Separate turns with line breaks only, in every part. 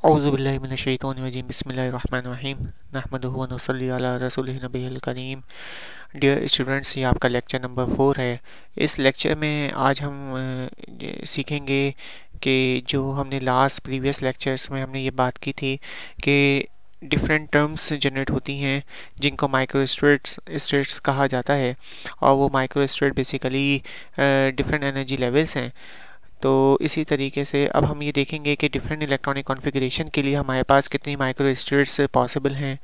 औज़ुबिल्लाहि मिनश्शैतानिर्रजीम बिस्मिल्लाहिर्रहमानिर्रहीम नहमदुहु व नुसल्ली अला रसूलिहि नबिय्यिल करीम। डियर स्टूडेंट्स, ये आपका लेक्चर नंबर 4 है। इस लेक्चर में आज हम सीखेंगे कि जो हमने प्रीवियस लेक्चर्स में हमने ये बात की थी कि डिफरेंट टर्म्स जनरेट होती हैं जिनको माइक्रो स्टेट्स कहा जाता है, और वो micro state basically different energy levels हैं। तो इसी तरीके से अब हम ये देखेंगे कि डिफरेंट इलेक्ट्रॉनिक कॉन्फ़िगरेशन के लिए हमारे पास कितनी माइक्रो स्टेट्स पॉसिबल हैं।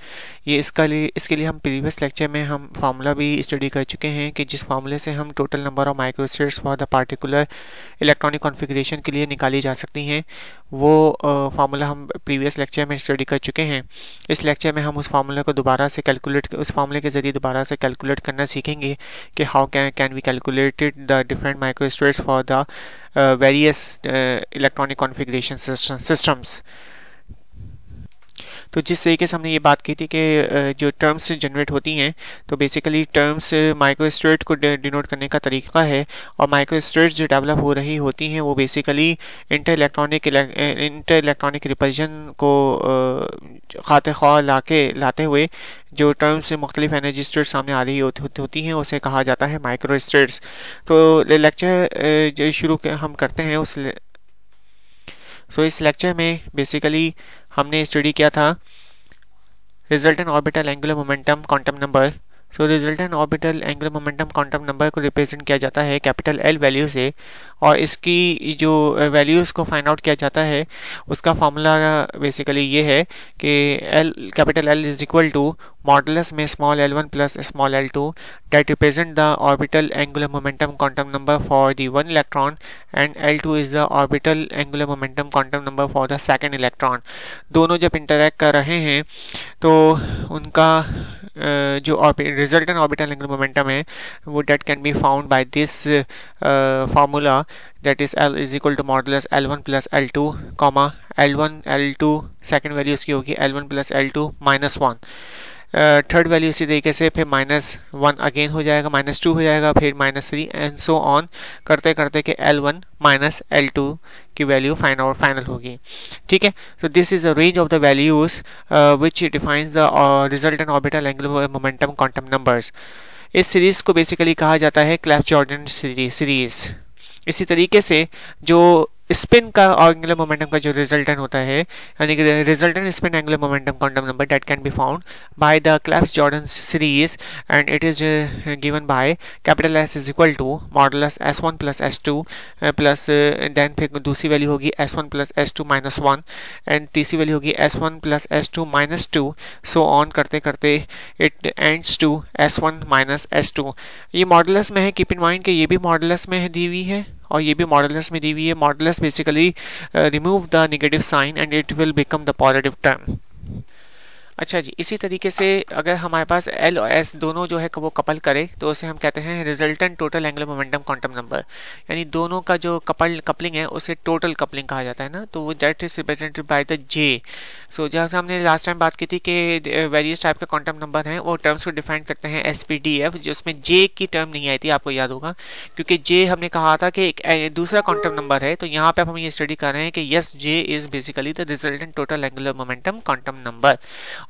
इसके लिए हम प्रीवियस लेक्चर में हम फार्मूला भी स्टडी कर चुके हैं कि जिस फार्मूले से हम total number of micro states for the particular electronic configuration के लिए निकाली जा सकती हैं। वो फार्मूला हम प्रीवियस लेक्चर में स्टडी कर चुके हैं। इस लेक्चर में हम उस फार्मूले को उस फार्मूले के ज़रिए दोबारा से कैलकुलेट करना सीखेंगे कि how can we calculated the different micro states for the various electronic configuration systems। तो जिस तरीके से हमने ये बात की थी कि जो टर्म्स जनरेट होती हैं, तो बेसिकली टर्म्स माइक्रोस्टेट को डिनोट करने का तरीका है, और माइक्रोस्टेट्स जो डेवलप हो रही होती हैं वो बेसिकली इंटर इलेक्ट्रॉनिक रिपल्जन को खाते ख्वाह लाते हुए जो टर्म्स से मुख्तलिफ एनर्जी स्टेट सामने आ रही होती हैं उसे कहा जाता है माइक्रो स्टेट्स। तो लेक्चर जो शुरू हम करते हैं इस लेक्चर में बेसिकली हमने स्टडी किया था resultant orbital angular momentum quantum number. So resultant orbital angular momentum quantum number को रिप्रेजेंट किया जाता है कैपिटल एल वैल्यू से, और इसकी जो वैल्यूज़ को फाइंड आउट किया जाता है उसका फार्मूला बेसिकली ये है कि capital L is equal to modulus में small l1 plus small l2 that represent the orbital angular momentum quantum number for the one electron, and L2 is the orbital angular momentum quantum number for the second electron। दोनों जब interact कर रहे हैं तो उनका जो resultant orbital angular momentum है वो date can be found by this formula, that is L is equal to modulus L1 plus L2 comma L1 L2 second value उसकी होगी L1 plus L2 minus 1, third value इसी तरीके से फिर -1 again हो जाएगा, -2 हो जाएगा, फिर -3 एंड सो ऑन करते करते कि L1 माइनस L2 की वैल्यू फाइनल होगी। ठीक है, तो this is the range of the values which defines the resultant orbital angular momentum quantum numbers. इस सीरीज को बेसिकली कहा जाता है क्लैफ-जॉर्डन सीरीज। इसी तरीके से जो स्पिन का एंगुलर मोमेंटम का जो रिजल्टेंट होता है, यानी कि resultant spin angular momentum quantum number that can be found by the Clebsch Gordan series, and it is given by capital S is equal to modulus S1 plus S2 plus then फिर दूसरी value होगी S1 plus S2 minus 1, and तीसरी वैल्यू होगी S1 plus S2 minus 2, so on करते करते it ends to S1 minus S2। ये modulus में है, कीप इन माइंड कि ये भी मॉडुलस में दी हुई है और ये भी मॉडुलस में दी हुई है। Modulus basically remove the negative sign and it will become the positive term. अच्छा जी, इसी तरीके से अगर हमारे पास L और S दोनों जो है वो कपल करे तो उसे हम कहते हैं resultant total angular momentum quantum number, यानी दोनों का जो कपलिंग है उसे टोटल कपलिंग कहा जाता है ना, तो वो that is represented by the J। सो जैसे हमने लास्ट टाइम बात की थी कि वेरियस टाइप के क्वांटम नंबर हैं, वो टर्म्स को डिफाइन करते हैं SPDF, जिसमें J की टर्म नहीं आई थी, आपको याद होगा, क्योंकि J हमने कहा था कि एक दूसरा क्वांटम नंबर है। तो यहाँ पे हम ये स्टडी कर रहे हैं कि yes, J is basically the resultant total angular momentum quantum number,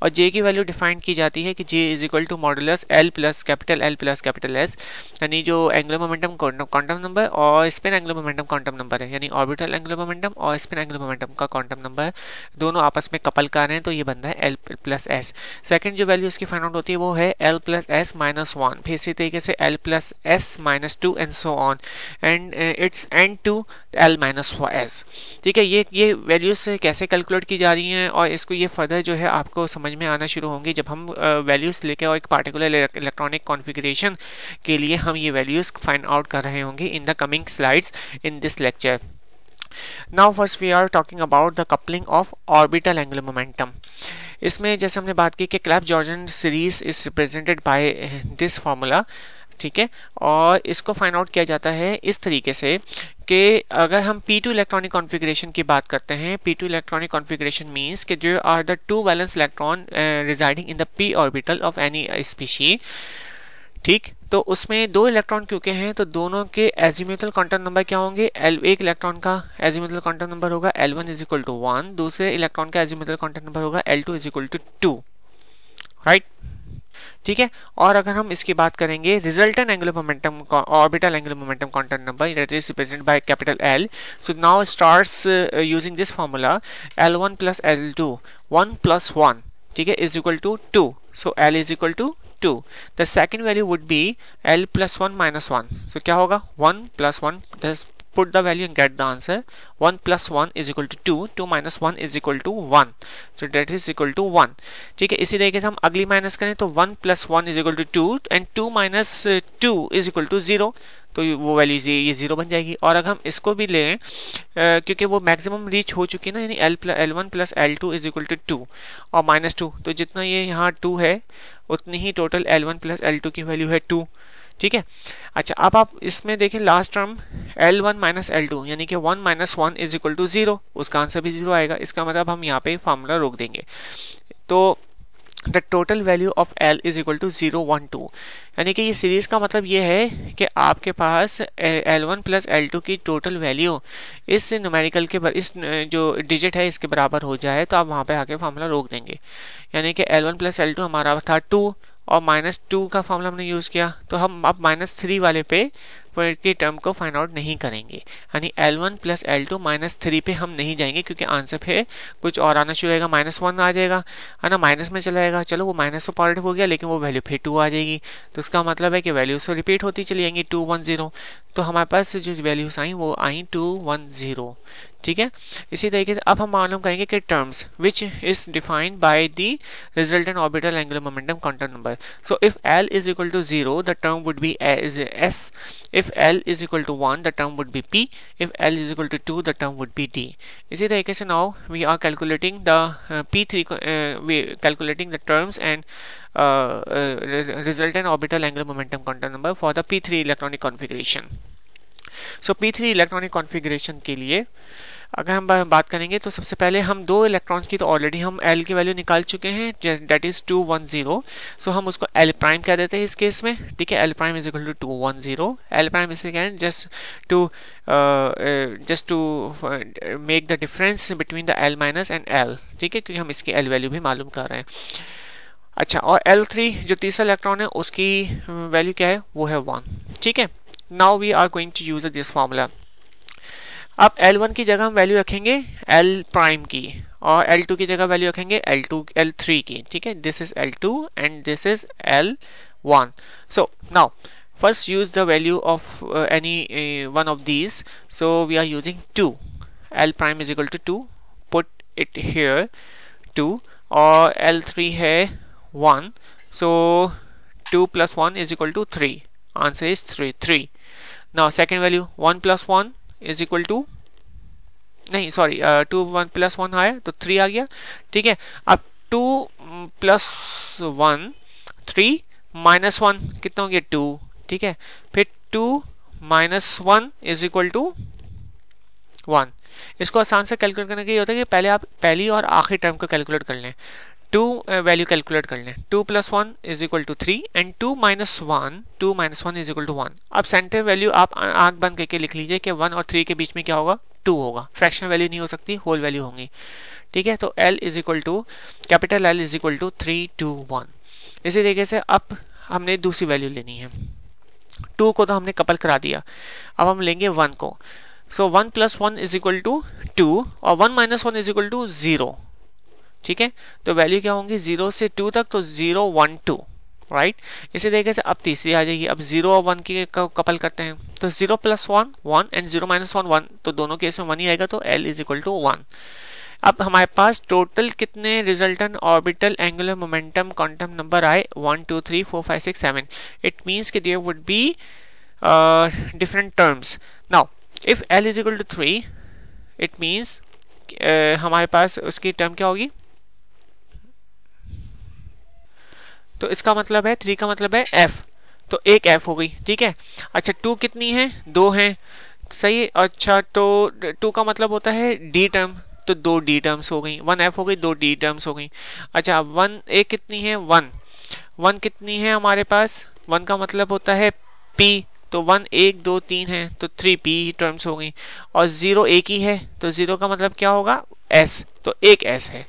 और J की वैल्यू डिफाइन की जाती है कि J is equal to modulus L plus capital S, यानी जो एंगुलर मोमेंटम क्वांटम नंबर और spin angular momentum quantum number है, यानी ऑर्बिटल एंगुलर मोमेंटम और स्पिन एंगुलर मोमेंटम का क्वांटम नंबर दोनों आपस में कपल कर रहे हैं, तो ये बनता है L प्लस S। सेकेंड जो वैल्यू इसकी फाइंड आउट होती है वो है L प्लस S माइनस 1, फिर इसी तरीके से L plus S minus 2 and so on, and it's end to L minus S। ठीक है, ये वैल्यूज कैसे कैलकुलेट की जा रही हैं, और इसको ये फर्दर जो है आपको समझ में आना शुरू होंगे जब हम वैल्यूज लेके और एक पार्टिकुलर इलेक्ट्रॉनिक कॉन्फ़िगरेशन के लिए हम ये वैल्यूज फाइंड आउट कर रहे होंगे in the coming slides in this lecture. Now first we are talking about the coupling of orbital angular momentum। इसमें जैसे हमने बात की कि क्लैफ-जॉर्डन series is represented by this formula. ठीक है, और इसको फाइंड आउट किया जाता है इस तरीके से कि अगर हम P2 इलेक्ट्रॉनिक कॉन्फ़िगरेशन की बात करते हैं, P2 इलेक्ट्रॉनिक कॉन्फ़िगरेशन मीन्स कि there are the two valence electron residing in the p orbital of any species. ठीक, तो उसमें दो इलेक्ट्रॉन क्योंकि हैं तो दोनों के एजीम्यूथल क्वांटम नंबर क्या होंगे, एक इलेक्ट्रॉन का एजीम्यूथल क्वांटम नंबर होगा L1 इज इक्वल टू 1, दूसरे इलेक्ट्रॉन का एजीम्यूथल क्वांटम नंबर होगा L2 is equal to 2, right. ठीक है, और अगर हम इसकी बात करेंगे resultant angular momentum orbital angular momentum quantum number that is represented by capital L, so now starts using this formula L1 plus L2 1 plus 1, ठीक है, is equal to 2, so L is equal to 2. The second value would be L plus 1 minus 1. So क्या होगा 1 plus 1, just put the value and get the answer. 1 plus 1 is equal to 2, 2 minus 1 is equal to 1. So that is equal to 1. ठीक है, इसी तरीके से हम अगली minus करें तो 1 plus 1 is equal to 2 and 2 minus 2 is equal to 0. तो वो वैल्यू ये 0 बन जाएगी। और अगर हम इसको भी लें क्योंकि वो मैक्सिमम रीच हो चुकी है ना, यानी L1 plus L2 is equal to 2 और माइनस 2, तो जितना ये यहाँ 2 है उतनी ही टोटल L1 प्लस L2 की वैल्यू है 2। ठीक है, अच्छा अब आप इसमें देखें last term L1 minus L2 यानी कि 1 माइनस 1 इज इक्वल टू 0, उसका आंसर भी 0 आएगा। इसका मतलब हम यहाँ पे फार्मूला रोक देंगे, तो the total value of L is equal to 0 1 2, यानी कि ये सीरीज का मतलब ये है कि आपके पास L1 प्लस L2 की टोटल वैल्यू इस न्यूमेरिकल के इस जो डिजिट है इसके बराबर हो जाए तो आप वहाँ पे आके फार्मूला रोक देंगे। यानी कि L1 प्लस L2 हमारा था 2 और माइनस 2 का फॉर्मूला हमने यूज़ किया, तो हम अब माइनस 3 वाले पे की टर्म को फाइंड आउट नहीं करेंगे, यानी L1 प्लस L2 माइनस 3 पे हम नहीं जाएंगे क्योंकि आंसर पे कुछ और आना शुरू होगा, माइनस 1 आ जाएगा, है ना, माइनस में चला जाएगा। चलो वो माइनस तो पॉजिटिव हो गया लेकिन वो वैल्यू फिर 2 आ जाएगी, तो उसका मतलब है कि वैल्यूज तो रिपीट होती चली जाएंगी 2 1 0, तो हमारे पास जो वैल्यूज आई वो आई 2 1 0। ठीक है, इसी तरीके से अब हम मालूम करेंगे कि terms which is defined by the resultant orbital angular momentum quantum number. So if L is equal to 0 the term would be S, if L is equal to 1 the term would be P, if L is equal to 2 the term would be D. इसी तरीके से now we are calculating the P3 we calculating the terms and resultant orbital angular momentum quantum number for the P3 electronic configuration. So P3 electronic configuration के लिए अगर हम बात करेंगे तो सबसे पहले हम दो इलेक्ट्रॉन्स की तो ऑलरेडी हम L की वैल्यू निकाल चुके हैं, डेट इज 2 1 0, सो हम उसको L प्राइम कह देते हैं इस केस में। ठीक है, L prime is equal to 2 1 0, L prime इसे क्या है just to make the difference between the L minus and L। ठीक है, क्योंकि हम इसकी L वैल्यू भी मालूम कर रहे हैं। अच्छा, और L3 जो तीसरा इलेक्ट्रॉन है उसकी वैल्यू क्या है, वो है 1। ठीक है, now we are going to use this formula. अब L1 की जगह हम वैल्यू रखेंगे L प्राइम की और L2 की जगह वैल्यू रखेंगे L3 की। ठीक है, this is L2 and this is L1। So now first use the value of any one of these, so we are using 2, L prime is equal to 2, put it here 2, और L3 है 1, so 2 plus 1 is equal to 3, answer is 3। now second value 1 plus 1 is equal to नहीं sorry 2 1 plus 1 आया तो 3 आ गया। ठीक है, अब 2 plus 1 3 minus 1 कितना हो गया 2। ठीक है, फिर 2 minus 1 is equal to 1। इसको आसान से कैलकुलेट करने के लिए होता है कि पहले आप पहली और आखिरी टर्म को कैलकुलेट कर लें, 2 वैल्यू कैलकुलेट कर लें। 2 plus 1 is equal to 3 and 2 minus 1 is equal to 1। अब सेंटर वैल्यू आप आंख बंद करके लिख लीजिए कि 1 और 3 के बीच में क्या होगा 2 होगा, फ्रैक्शनल वैल्यू नहीं हो सकती, होल वैल्यू होंगी। ठीक है, तो L is equal to capital L is equal to 3 2 1। इसी तरीके से अब हमने दूसरी वैल्यू लेनी है, 2 को तो हमने कपल करा दिया, अब हम लेंगे 1 को। सो 1 plus 1 is equal to 2 और 1 minus 1 is equal to 0। ठीक है, तो वैल्यू क्या होंगी 0 से 2 तक, तो 0 1 2, राइट। इसी तरीके से अब तीसरी आ जाएगी, अब 0 और 1 की कपल करते हैं, तो 0 plus 1 1 एंड 0 minus 1 1, तो दोनों केस में 1 ही आएगा, तो L इज इक्वल टू 1। अब हमारे पास टोटल कितने resultant orbital angular momentum quantum number आए 1 2 3 4 5 6 7। इट मीन्स कि there would be different terms. Now if L is equal to 3 it means हमारे पास उसकी टर्म क्या होगी, तो इसका मतलब है 3 का मतलब है F, तो एक F हो गई। ठीक है, अच्छा 2 कितनी है 2 है, सही। अच्छा तो 2 का मतलब होता है D टर्म, तो 2 D टर्म्स हो गई, 1 F हो गई, 2 D टर्म्स हो गई। अच्छा 1 एक कितनी है 1 कितनी है हमारे पास 1 का मतलब होता है p, तो 1 1 2 3 है तो 3p टर्म्स हो गई, और 0 एक ही है तो 0 का मतलब क्या होगा s, तो एक s है,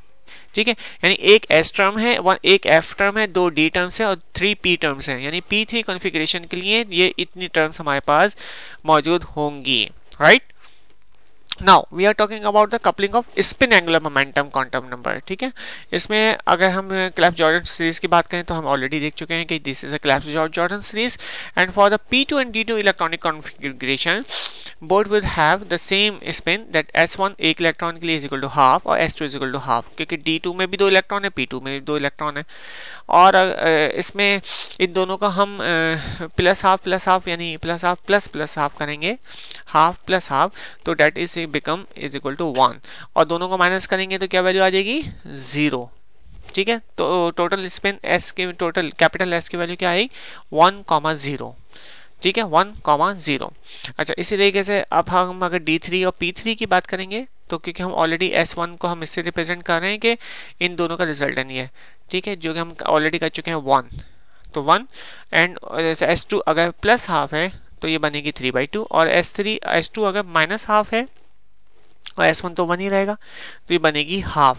ठीक है। यानी एक s टर्म है, एक f टर्म है, 2 d टर्म्स है और 3 p टर्म्स है, यानी p3 कॉन्फ़िगरेशन के लिए ये इतनी टर्म्स हमारे पास मौजूद होंगी, right. Now we are talking about the coupling of spin angular momentum quantum number, ठीक है। इसमें अगर हम क्लैप्स जॉर्डन सीरीज की बात करें तो हम ऑलरेडी देख चुके हैं कि this is a Clebsch Gordan series, and for the p2 and d2 electronic configuration both will have the same spin, that s1 एक इलेक्ट्रॉन के लिए इज इक्वल टू हाफ और s2 is equal to half, क्योंकि d2 में भी 2 electron है, p2 में भी 2 इलेक्ट्रॉन है, और इसमें इन दोनों का हम प्लस हाफ यानी प्लस हाफ प्लस हाफ करेंगे, हाफ प्लस हाफ, तो that is become is equal to 1, और दोनों को माइनस करेंगे तो क्या वैल्यू आ जाएगी 0, ठीक है। तो टोटल स्पिन s के टोटल कैपिटल S की वैल्यू क्या आई 1,0, ठीक है 1,0। अच्छा, इसी तरीके से अब हम अगर D3 और P3 की बात करेंगे तो क्योंकि हम ऑलरेडी S1 को हम इससे रिप्रेजेंट कर रहे हैं कि इन दोनों का रिजल्टेंट ये है, ठीक है, जो कि हम ऑलरेडी कर चुके हैं 1, तो 1, एंड S2 अगर प्लस हाफ है तो ये बनेगी 3/2, और S2 अगर माइनस हाफ है और S1 तो 1 ही रहेगा तो ये बनेगी हाफ।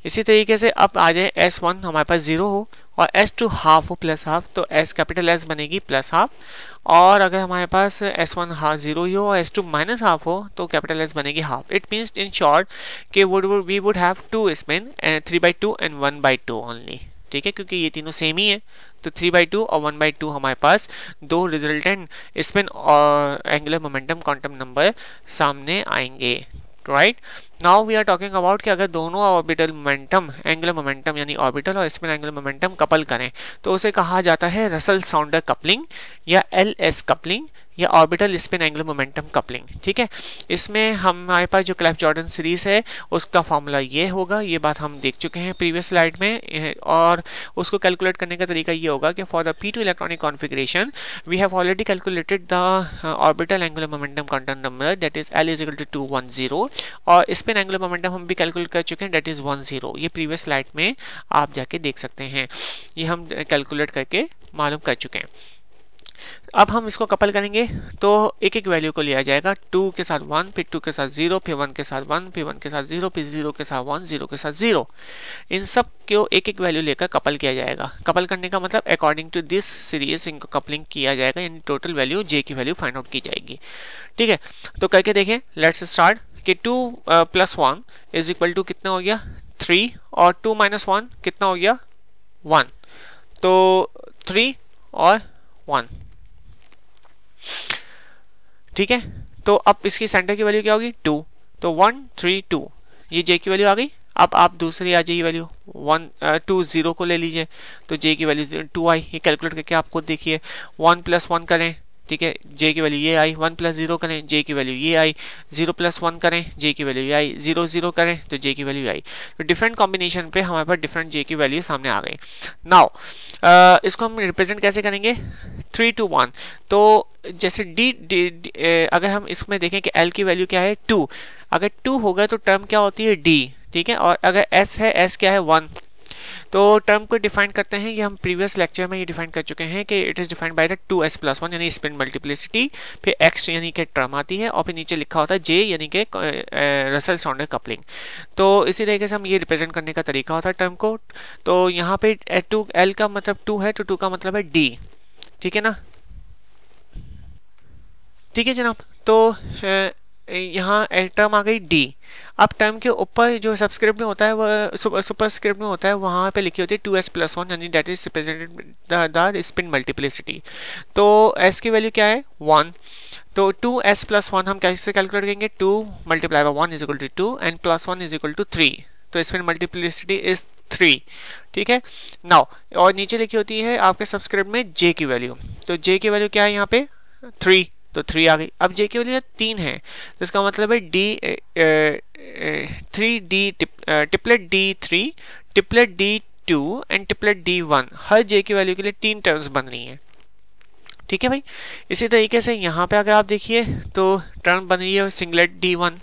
इसी तरीके से अब आ जाए S1 हमारे पास 0 हो और S2 हाफ हो प्लस हाफ, तो कैपिटल S बनेगी प्लस हाफ, और अगर हमारे पास S1 हाफ 0 ही हो और S2 माइनस हाफ हो तो कैपिटल S बनेगी half. It means in short कि we would have 2 spin, 3/2 and 1/2 only, ठीक है, क्योंकि ये तीनों सेम ही है, तो 3/2 और 1/2 हमारे पास दो रिजल्टेंट स्पिन और एंगुलर मोमेंटम क्वांटम नंबर सामने आएंगे, right. Now we are talking about कि अगर दोनों ऑर्बिटल मोमेंटम एंगुलर मोमेंटम यानी ऑर्बिटल और स्पिन एंगुलर मोमेंटम कपल करें तो उसे कहा जाता है रसल साउंडर कपलिंग या LS कपलिंग या orbital spin angular momentum coupling, ठीक है। इसमें हमारे पास जो क्लैप्स जॉर्डन सीरीज है उसका फॉर्मूला ये होगा, ये बात हम देख चुके हैं प्रीवियस स्लाइड में, और उसको कैलकुलेट करने का तरीका ये होगा कि for the P2 electronic configuration we have already calculated the orbital angular momentum quantum number that is L is equal to 210, और स्पिन एंगुलर मोमेंटम हम भी कैलकुलेट कर चुके हैं दैट इज 10, ये प्रीवियस स्लाइड में आप जाके देख सकते हैं, ये हम कैलकुलेट करके मालूम कर चुके हैं। अब हम इसको कपल करेंगे तो एक एक वैल्यू को लिया जाएगा, 2 के साथ 1, फिर 2 के साथ 0, फिर 1 के साथ 1, फिर 1 के साथ 0, फिर 0 के साथ 1, 0 के साथ 0, इन सब को एक एक वैल्यू लेकर कपल किया जाएगा। कपल करने का मतलब अकॉर्डिंग टू दिस सीरीज इनको कपलिंग किया जाएगा, यानी टोटल वैल्यू J की वैल्यू फाइंड आउट की जाएगी, ठीक है। तो करके देखें, लेट्स स्टार्ट कि 2 + 1 इज इक्वल टू कितना हो गया 3, और 2 - 1 कितना हो गया 1, तो 3 और 1, ठीक है। तो अब इसकी सेंटर की वैल्यू क्या होगी 2, तो 1 3 2, ये J की वैल्यू आ गई। अब आप दूसरी आ जाइए वैल्यू 2 0 को ले लीजिए, तो J की वैल्यू 2 आई, ये कैलकुलेट करके आप खुद देखिए, 1 + 1 करें, ठीक है, J की वैल्यू ये आई, 1 + 0 करें, J की वैल्यू ये आई, 0 + 1 करें, J की वैल्यू ये आई, 0 0 करें तो J की वैल्यू आई। तो डिफरेंट कॉम्बिनेशन पे हमारे पास डिफरेंट J की वैल्यू सामने आ गई। नाउ इसको हम रिप्रेजेंट कैसे करेंगे 3 to 1, तो जैसे अगर हम इसमें देखें कि L की वैल्यू क्या है 2, अगर 2 होगा तो टर्म क्या होती है D, ठीक है, और अगर S है, S क्या है 1, तो टर्म को डिफाइन करते हैं, ये हम प्रीवियस लेक्चर में ये डिफाइन कर चुके हैं कि it is defined by the 2s + 1 यानी स्पिन मल्टीप्लिसिटी, फिर x यानी कि टर्म आती है, और फिर नीचे लिखा होता है J यानी कि रसल साउंडर कपलिंग। तो इसी तरीके से हम ये रिप्रेजेंट करने का तरीका होता है टर्म को। तो यहाँ पे 2 L का मतलब 2 है तो 2 का मतलब है D, ठीक है ना, ठीक है जनाब। तो यहाँ टर्म आ गई D। अब टर्म के ऊपर जो सबस्क्रिप्ट में होता है वह सुपरस्क्रिप्ट में होता है, वहाँ पे लिखी होती है 2s + 1 यानी that is represented the spin multiplicity. तो s की वैल्यू क्या है 1, तो 2s + 1 हम कैसे कैलकुलेट करेंगे, 2 × 1 = 2 एंड +1 = 3, तो स्पिन मल्टीप्लिसिटी इज 3, ठीक है। नाउ और नीचे लिखी होती है आपके सबस्क्रिप्ट में J की वैल्यू, तो J की वैल्यू क्या है यहाँ पे 3, तो 3 आ गई। अब J की वैल्यू 3 है तो इसका मतलब है triplet D3, triplet D2 and triplet D1, her J की वैल्यू के लिए 3 टर्म्स बन रही हैं, ठीक है भाई। इसी तरीके से यहाँ पे अगर आप देखिए तो टर्म बन रही है सिंगलेट D1,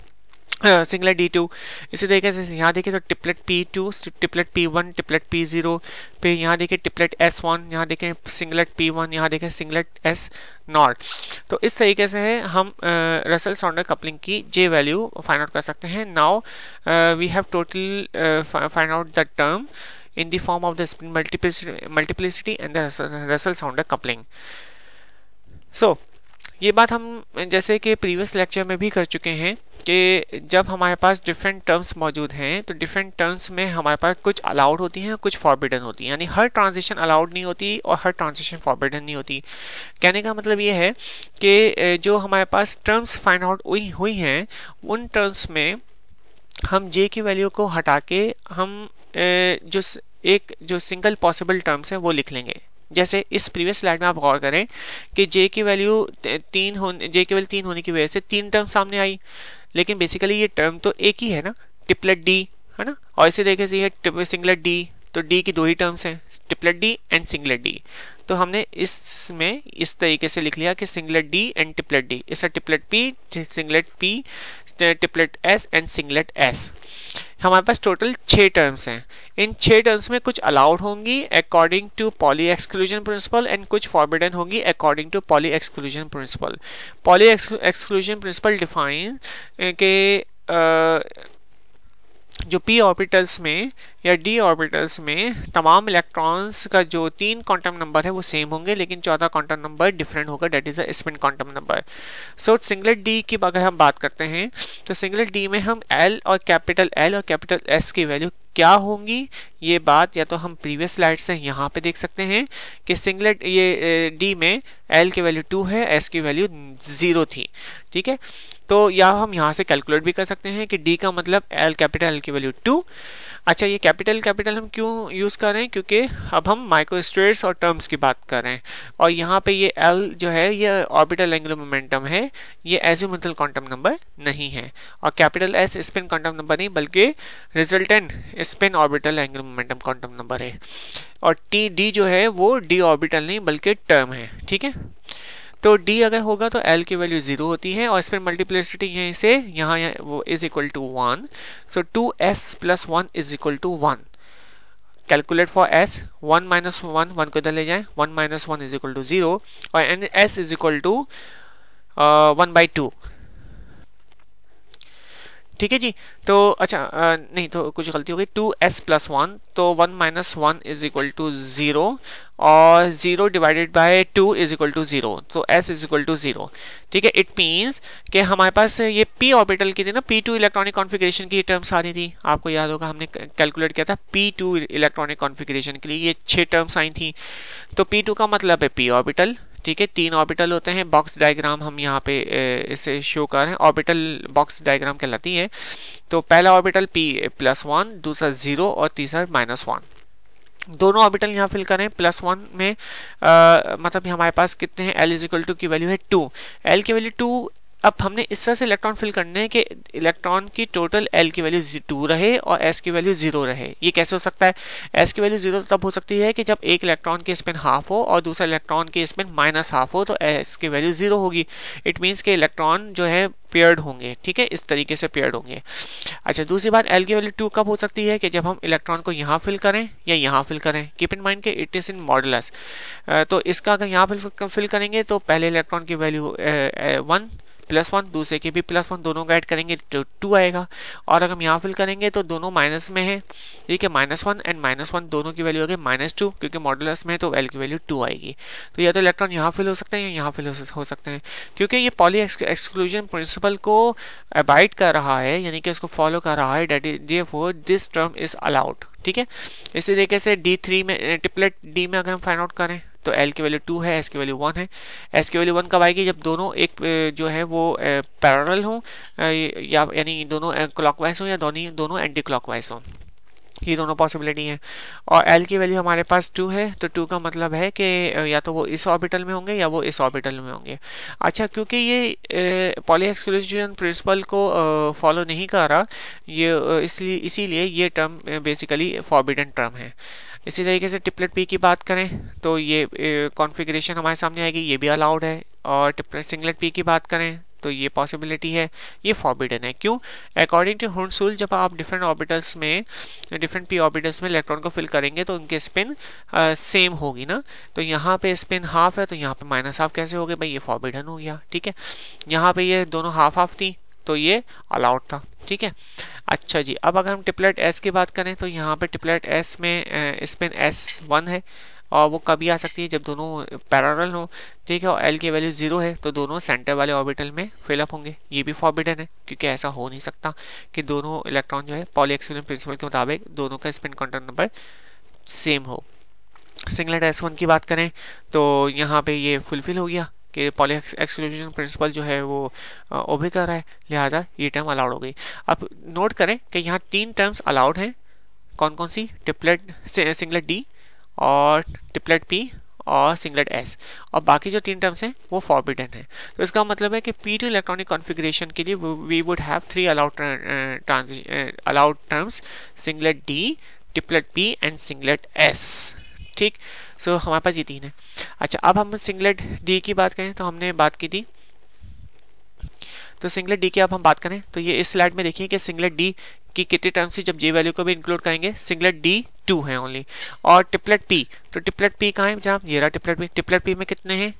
सिंगलेट D2। इसी तरीके से यहाँ देखिए तो triplet P2, triplet P1, triplet P0, पे यहाँ देखिए टिपलेट S1, यहाँ देखें सिंगलेट P1, यहाँ देखें सिंगलेट S0। तो इस तरीके से हम रसल साउंडर कपलिंग की J वैल्यू फाइंड आउट कर सकते हैं। Now we have total find out the term in the form of the spin multiplicity and the Russell sounder coupling। So ये बात हम जैसे कि प्रीवियस लेक्चर में भी कर चुके हैं कि जब हमारे पास डिफरेंट टर्म्स मौजूद हैं तो डिफरेंट टर्म्स में हमारे पास कुछ अलाउड होती हैं, कुछ फॉरबिडन होती हैं, यानी हर ट्रांजिशन अलाउड नहीं होती और हर ट्रांजिशन फॉरबिडन नहीं होती। कहने का मतलब ये है कि जो हमारे पास टर्म्स फाइंड आउट हुई हैं उन टर्म्स में हम जे की वैल्यू को हटा के हम जो सिंगल पॉसिबल टर्म्स है वो लिख लेंगे। जैसे इस प्रीवियस स्लाइड में आप गौर करें कि जे की वैल्यू 3 होने की वजह से 3 टर्म सामने आई, लेकिन बेसिकली ये टर्म तो एक ही है ना, टिपलेट डी है ना। और इसी तरीके से ये सिंगलेट डी, तो डी की 2 ही टर्म्स हैं, triplet D and singlet D. तो हमने इसमें इस तरीके से लिख लिया कि singlet D and triplet D, इसका triplet P, singlet P, triplet S and singlet S. हमारे पास टोटल 6 टर्म्स हैं। इन 6 टर्म्स में कुछ अलाउड होंगी according to Pauli exclusion principle and कुछ फॉरबिडन होंगी according to Pauli exclusion principle. Pauli exclusion principle define के जो p ऑर्बिटल्स में या d ऑर्बिटल्स में तमाम इलेक्ट्रॉन्स का जो 3 क्वांटम नंबर है वो सेम होंगे, लेकिन चौथा क्वांटम नंबर डिफरेंट होगा, that is a spin quantum number. So singlet d की अगर हम बात करते हैं तो सिंगलेट d में हम L और कैपिटल S की वैल्यू क्या होंगी, ये बात या तो हम प्रीवियस स्लाइड से यहाँ पे देख सकते हैं कि सिंगलेट ये d में L की वैल्यू 2 है, S की वैल्यू 0 थी, ठीक है। तो या हम यहाँ से कैलकुलेट भी कर सकते हैं कि D का मतलब कैपिटल L की वैल्यू 2। अच्छा, ये कैपिटल हम क्यों यूज़ कर रहे हैं, क्योंकि अब हम माइक्रोस्ट्रेट्स और टर्म्स की बात कर रहे हैं और यहाँ पे ये L जो है ये ऑर्बिटल एंगुलर मोमेंटम है, ये एजिमुथल क्वांटम नंबर नहीं है, और capital S spin quantum number नहीं बल्कि resultant spin orbital angular momentum quantum number है, और D जो है वो D ऑर्बिटल नहीं बल्कि टर्म है, ठीक है। तो D अगर होगा तो L की वैल्यू 0 होती है और स्पिन मल्टीप्लिसिटी यहीं से यहाँ वो is equal to 1। So 2s + 1 is equal to 1। Calculate for s, 1 - 1 1 को इधर ले जाएं, 1 - 1 इज इक्वल टू 0 और s इज इक्वल टू 1/2, ठीक है जी। तो अच्छा नहीं तो कुछ गलती हो गई, 2s + 1, तो 1 - 1 इज इक्वल टू 0 और 0 divided by 2 is equal to 0, तो s इज इक्वल टू 0, ठीक है। इट मीन्स कि हमारे पास ये p ऑर्बिटल की थी ना, p2 इलेक्ट्रॉनिक कॉन्फ़िगरेशन की टर्म्स आ रही थी, आपको याद होगा हमने कैलकुलेट किया था p2 इलेक्ट्रॉनिक कॉन्फ़िगरेशन के लिए ये 6 टर्म्स आई थी। तो p2 का मतलब है p ऑर्बिटल, ठीक है। 3 ऑर्बिटल होते हैं, बॉक्स डायग्राम हम यहाँ पे इसे शो कर रहे हैं, ऑर्बिटल बॉक्स डायग्राम कहलाती है। तो पहला ऑर्बिटल p + 1, दूसरा 0 और तीसरा -1। दोनों ऑर्बिटल यहाँ फिल करें, +1 में मतलब हमारे पास कितने हैं, L = की वैल्यू है 2, L की वैल्यू 2। अब हमने इस तरह से इलेक्ट्रॉन फिल करने हैं कि इलेक्ट्रॉन की टोटल L की वैल्यू 2 रहे और S की वैल्यू 0 रहे। ये कैसे हो सकता है, S की वैल्यू 0 तब हो सकती है कि जब एक इलेक्ट्रॉन की स्पिन हाफ हो और दूसरा इलेक्ट्रॉन की स्पिन -½ हो, तो S की वैल्यू 0 होगी। इट मीन्स के इलेक्ट्रॉन जो है पेयर्ड होंगे, ठीक है, इस तरीके से पेयर्ड होंगे। अच्छा, दूसरी बात L की वैल्यू 2 कब हो सकती है कि जब हम इलेक्ट्रॉन को यहाँ फिल करें या यहाँ फिल करें। कीप इन माइंड के इट इज इन मॉडुलस। तो इसका अगर यहाँ फिल करेंगे तो पहले इलेक्ट्रॉन की वैल्यू 1 +1, दूसरे के भी +1, दोनों का ऐड करेंगे तो 2 आएगा, और अगर हम यहाँ फिल करेंगे तो दोनों माइनस में है, ठीक है। -1 एंड -1 दोनों की वैल्यू आ गई -2, क्योंकि मॉडुलस में तो L की वैल्यू 2 आएगी। तो या तो इलेक्ट्रॉन यहाँ फिल हो सकते हैं या यहाँ फिल हो सकते हैं, क्योंकि ये पॉली एक्सक्लूजन प्रिंसिपल को अबाइड कर रहा है, यानी कि उसको फॉलो कर रहा है, that is therefore this term is allowed, ठीक है। इसी तरीके से D3 में टिपलेट D में अगर हम फाइंड आउट करें तो L की वैल्यू 2 है, S की वैल्यू 1 है। S की वैल्यू 1 कब आएगी, जब दोनों एक जो है वो पैरेलल हो, या यानी दोनों क्लॉकवाइज हो या दोनों एंटी क्लॉकवाइज हो, ये दोनों पॉसिबिलिटी हैं। और L की वैल्यू हमारे पास 2 है, तो 2 का मतलब है कि या तो वो इस ऑर्बिटल में होंगे या वो इस ऑर्बिटल में होंगे। अच्छा, क्योंकि ये पॉली एक्सक्लूजन प्रिंसिपल को फॉलो नहीं कर रहा, ये इसीलिए ये टर्म बेसिकली फॉरबिडन टर्म है। इसी तरीके से टिपलेट P की बात करें तो ये कॉन्फ़िगरेशन हमारे सामने आएगी, ये भी अलाउड है। और टिपलेट सिंगलेट P की बात करें तो ये पॉसिबिलिटी है, ये फॉरबिडन है। क्यों? अकॉर्डिंग टू हर्ट्ज रूल जब आप डिफरेंट ऑर्बिटल्स में, डिफरेंट पी ऑर्बिटल्स में इलेक्ट्रॉन को फिल करेंगे तो उनके स्पिन सेम होगी ना। तो यहाँ पे स्पिन हाफ है तो यहाँ पे माइनस हाफ कैसे हो गए भाई, ये फॉरबिडन हो गया। ठीक है, यहाँ पे ये दोनों हाफ हाफ थी तो ये अलाउड था। ठीक है, अच्छा जी, अब अगर हम ट्रिपलेट एस की बात करें तो यहाँ पे ट्रिपलेट एस में स्पिन S1 है और वो कभी आ सकती है जब दोनों पैरेलल हो। ठीक है, और एल की वैल्यू 0 है तो दोनों सेंटर वाले ऑर्बिटल में फिलअप होंगे। ये भी फॉरबिडन है क्योंकि ऐसा हो नहीं सकता कि दोनों इलेक्ट्रॉन जो है पॉली एक्सक्लूजन प्रिंसिपल के मुताबिक दोनों का स्पिन क्वांटम नंबर सेम हो। सिंगलेट S1 की बात करें तो यहाँ पे ये फुलफिल हो गया कि पॉली एक्सक्लूजन प्रिंसिपल जो है वो ओबे कर रहा है, लिहाजा ये टर्म अलाउड हो गई। अब नोट करें कि यहाँ 3 टर्म्स अलाउड हैं, कौन कौन सी, ट्रिपलेट सिंगलेट D और ट्रिपलेट P और सिंगलेट S, और बाकी जो 3 टर्म्स हैं वो फॉरबिडन है। तो इसका मतलब है कि P2 इलेक्ट्रॉनिक कॉन्फ़िगरेशन के लिए we would have 3 allowed terms, singlet D, triplet P and singlet S। ठीक, सो हमारे पास ये 3 है। अच्छा, अब हम सिंगलेट D की बात करें तो हमने बात की थी, तो सिंगलेट D की अब हम बात करें तो ये इस स्लाइड में देखिए कि सिंगलेट D की कितनी टर्म्स थी, जब J वैल्यू को भी इंक्लूड करेंगे सिंगलेट D 2 है ओनली। और ट्रिपलेट P, तो ट्रिपलेट P कहाँ है जनाब, ये रहा ट्रिपलेट P। ट्रिपलेट P में कितने हैं,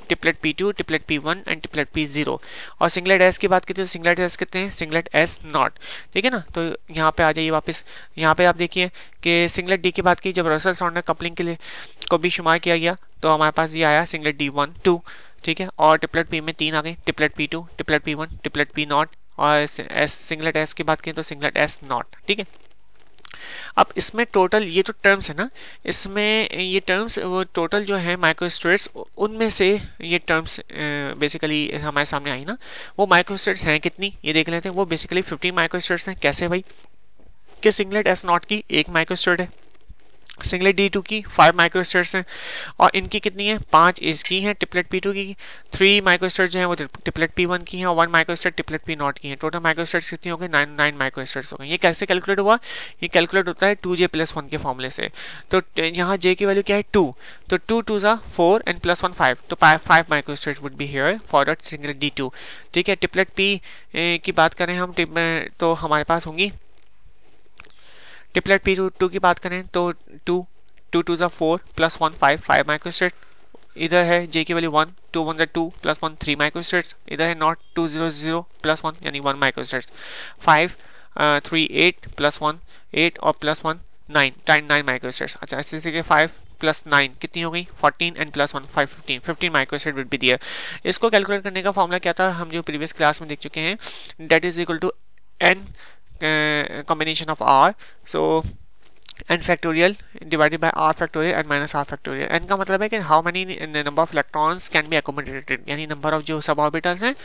triplet P2, triplet P1 and triplet P0। और सिंगलेट S की बात की तो सिंगलेट S कितने हैं, सिंगलेट S नॉट। ठीक है ना, तो यहाँ पे आ जाइए वापस, यहाँ पे आप देखिए कि सिंगलेट D की बात की जब रसल सॉर्डर कपलिंग के लिए को भी शुमार किया गया तो हमारे पास ये आया सिंगलेट D1 2। ठीक है, और ट्रिपलेट P में 3 आ गए, triplet P2, triplet P1, triplet P not, और सिंगलेट S की बात करें तो सिंगलेट S नॉट। ठीक है, अब इसमें टोटल ये जो टर्म्स है ना, इसमें ये टर्म्स वो टोटल जो है माइक्रोस्ट्रेट्स, उनमें से ये टर्म्स बेसिकली हमारे सामने आई ना, वो माइक्रोस्ट्रेट्स हैं कितनी ये देख लेते हैं। वो बेसिकली 15 माइक्रोस्ट्रेट्स हैं। कैसे भाई, कि सिंगलेट S नॉट की 1 माइक्रोस्ट्रेट है, सिंगलेट D2 की 5 माइक्रोस्टेट्स हैं, और इनकी कितनी है, 5 इसकी हैं ट्रिपलेट P2 की, 3 माइक्रोस्टेट जो है वो ट्रिपलेट P1 की हैं, और 1 माइक्रोस्टेट ट्रिपलेट P नॉट की हैं। टोटल माइक्रोस्टेट्स कितनी हो गई, 9 माइक्रोस्टेट्स हो गए। ये कैसे कैलकुलेट हुआ, ये कैलकुलेट होता है 2J+1 के फॉर्मूले से। तो यहाँ J की वैल्यू क्या है 2, तो 2 2 ज़ा 4 एंड +1 5, तो 5 microstate would be here for that singlet D2। ठीक है, ट्रिपलेट P की बात करें हम तो हमारे पास होंगी, ट्रिपलेट P2 की बात करें तो 2 2 ज़ा 4 +1 5 माइक्रोस्टेट। इधर है J की वैल्यू 1, 2 1 ज़ा 2 +1 3 माइक्रोस्टेट्स। इधर है नॉट 2 0 0 +1 यानी 1 माइक्रोस्टेट्स। 5 3 8 +1 8 और +1 9 माइक्रोस्टेट्स। अच्छा, इसी के 5 + 9 कितनी हो गई 14 एंड +1 15 माइक्रोस्टेट विल बी दियर। इसको कैलकुलेट करने का फॉर्मूला क्या था, हम जो प्रीवियस क्लास में देख चुके हैं, that is equal to n combination of R, so n factorial divided by R factorial and minus R factorial। n का मतलब है कि how many number of electrons can be accommodated, यानी नंबर ऑफ जो सब ऑर्बिटल्स हैं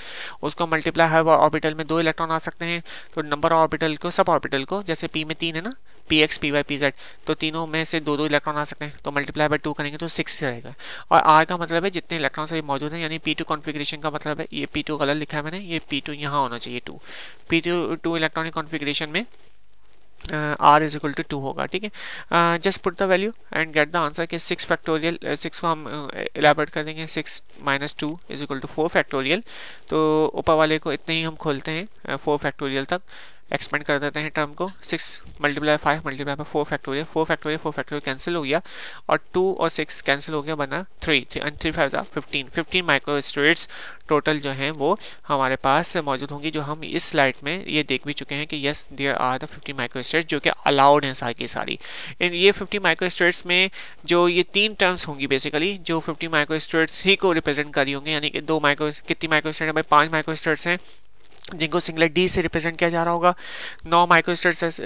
उसको multiply हर orbital में 2 electron आ सकते हैं। तो नंबर ऑफ ऑर्बिटल को, सब ऑर्बिटल को, जैसे P में 3 है ना, Px Py Pz, तो तीनों में से 2 इलेक्ट्रॉन आ सकते हैं, तो मल्टीप्लाई बाय 2 करेंगे तो 6 रहेगा। और R का मतलब है जितने इलेक्ट्रॉन सभी मौजूद हैं, यानी P2 कॉन्फ़िगरेशन का मतलब है, ये P2 गलत लिखा है मैंने, ये P2 यहाँ होना चाहिए 2, P2 इलेक्ट्रॉनिक कॉन्फ़िगरेशन में R इज इक्वल टू 2 होगा। ठीक है, just put the value and get the answer कि 6 फैक्टोरियल, 6 को हम इलेबोरेट कर देंगे, 6 - 2 इज इक्वल टू 4 फैक्टोरियल। तो ऊपर वाले को इतने ही हम खोलते हैं 4 फैक्टोरियल तक, एक्सपेंड कर देते हैं टर्म को, 6 × 5 × 4 फैक्टोरियल, 4 फैक्टोरियल कैंसिल हो गया, और 2 और 6 कैंसिल हो गया, बना 3 एंड 3 5 15 माइक्रोस्टेट्स टोटल जो हैं वो हमारे पास मौजूद होंगी, जो हम इस स्लाइड में ये देख भी चुके हैं कि yes there are the 50 microstates जो कि अलाउड हैं सारी की सारी। इन ये 50 माइक्रोस्टेट्स में जो ये 3 टर्म्स होंगी बेसिकली, जो 50 माइक्रोस्टेट्स ही को रिप्रेजेंट करी होंगी, यानी कि कितनी माइक्रोस्टेट है भाई, 5 माइक्रोस्टेट्स हैं जिनको सिंगलेट D से रिप्रेजेंट किया जा रहा होगा, 9 माइक्रोस्टेट्स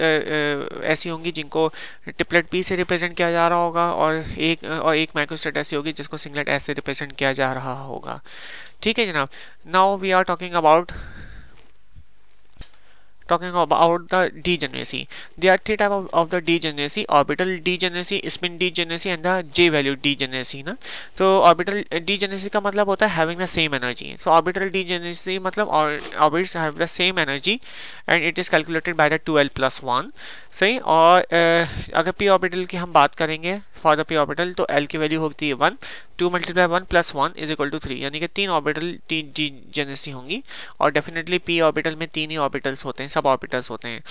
ऐसी होंगी जिनको ट्रिपलेट P से रिप्रेजेंट किया जा रहा होगा, और एक माइक्रोस्टेट ऐसी होगी जिसको सिंगलेट S से रिप्रेजेंट किया जा रहा होगा। ठीक है जनाब, now we are talking about talking about the degeneracy. There are three type of the degeneracy: orbital degeneracy, spin degeneracy and the J value degeneracy ना. तो orbital degeneracy का मतलब होता है having the same energy. So orbital degeneracy मतलब orbits have the same energy and it is calculated by the 2l plus 1. सही. और अगर p ऑर्बिटल की हम बात करेंगे फॉर द p ऑर्बिटल तो l की वैल्यू होती है 1, 2 multiply 1 plus 1 is equal to 3, यानी कि 3 ऑर्बिटल डिजेनेरेसी होंगी. और डेफिनेटली p ऑर्बिटल में 3 ही ऑर्बिटल्स होते हैं, सब ऑर्बिटल्स होते हैं.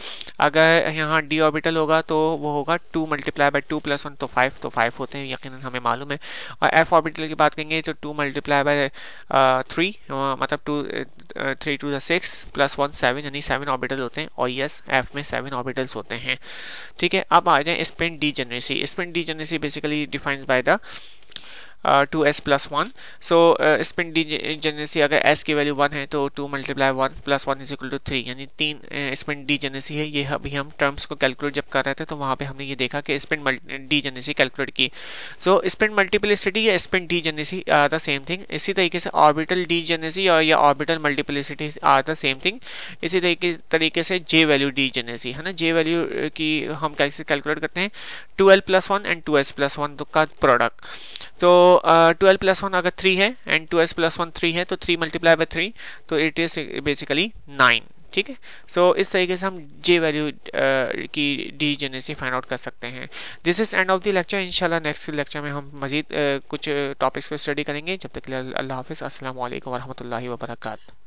अगर यहाँ d ऑर्बिटल होगा तो वो होगा 2 मल्टीप्लाई बाय 2 प्लस 1 तो 5 होते हैं, यकीनन हमें मालूम है. और f ऑर्बिटल की बात करेंगे तो 2 मल्टीप्लाई बाय 3 मतलब 3 टू द 6 प्लस 1 7, यानी 7 ऑर्बिटल होते हैं. और यस, f में 7 ऑर्बिटल्स होते हैं. ठीक है. अब आ जाए spin degeneracy. Spin degeneracy basically defined by the 2s plus 1. So spin degeneracy अगर s की वैल्यू 1 है तो 2 multiply 1 plus 1 is equal to 3, यानी 3 स्पिन डीजेनरेसी है. ये अभी हम टर्म्स को कैलकुलेट जब कर रहे थे तो वहाँ पे हमने ये देखा कि स्पिन डीजेनरेसी कैलकुलेट की. सो स्पिन मल्टीप्लिसिटी या spin degeneracy are the same thing. इसी तरीके से ऑर्बिटल डीजेनरेसी और या orbital multiplicity are the same thing. इसी तरीके से जे वैल्यू डीजेनरेसी है ना. जे वैल्यू की हम कैसे कैलकुलेट करते हैं? 2l plus 1 and 2s plus 1 का प्रोडक्ट. तो 12 प्लस 1 अगर 3 है एंड 2s प्लस 1 3 है तो 3 मल्टीप्लाई बाय 3 तो इट इज बेसिकली 9. ठीक है. सो इस तरीके से हम जे वैल्यू की डीजेनरेसी फाइंड आउट कर सकते हैं. This is end of the lecture. इंशाल्लाह नेक्स्ट लेक्चर में हम मजीद कुछ टॉपिक्स को स्टडी करेंगे. जब तक के लिए अल्लाह हाफिज़. अस्सलाम वालेकुम व रहमतुल्लाहि व बरकातहू.